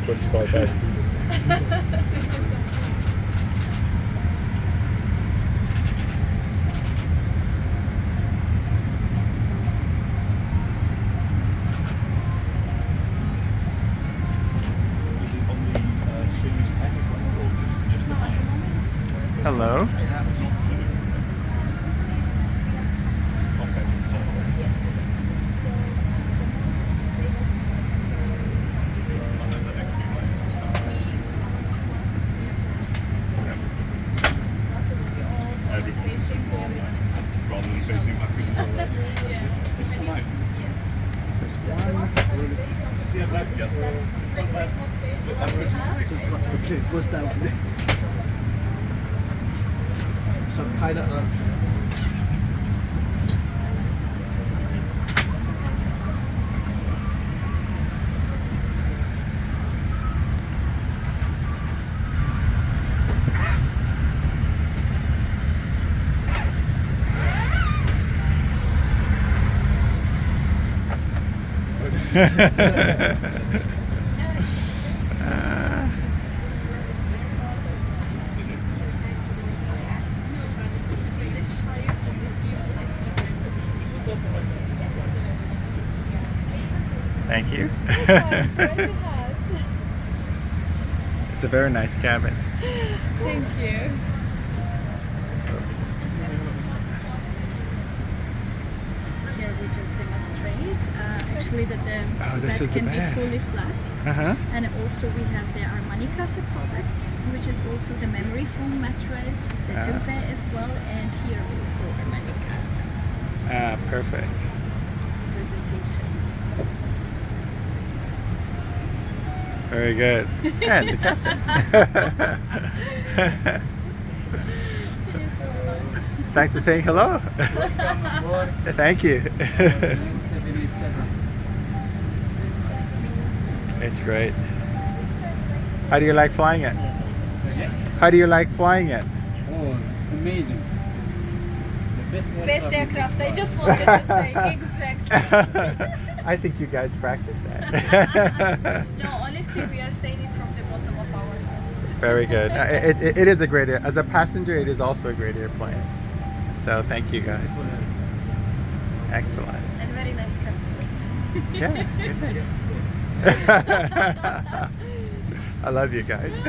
25,000 people. Hello. Rather than facing backwards and forwards. It's still nice. Just like the kid goes down for some kind of Thank you. It's a very nice cabin. Thank you. Here we just demonstrate actually that the this bed is the can bed. be fully flat. And also we have the Armani Casa products, which is also the memory foam mattress, the duvet as well, and here also Armani Casa Perfect. presentation. Very good. And the captain. Thanks for saying hello. Thank you. It's great. How do you like flying it? How do you like flying it? Oh, amazing. The Best aircraft, I just wanted to say, exactly. I think you guys practice that. No, honestly, we are saying it from the bottom of our heart. Very good. It is a great air. As a passenger, it is also a great airplane. So thank you guys. Excellent. And very nice captain. Yeah, goodness. I love you guys.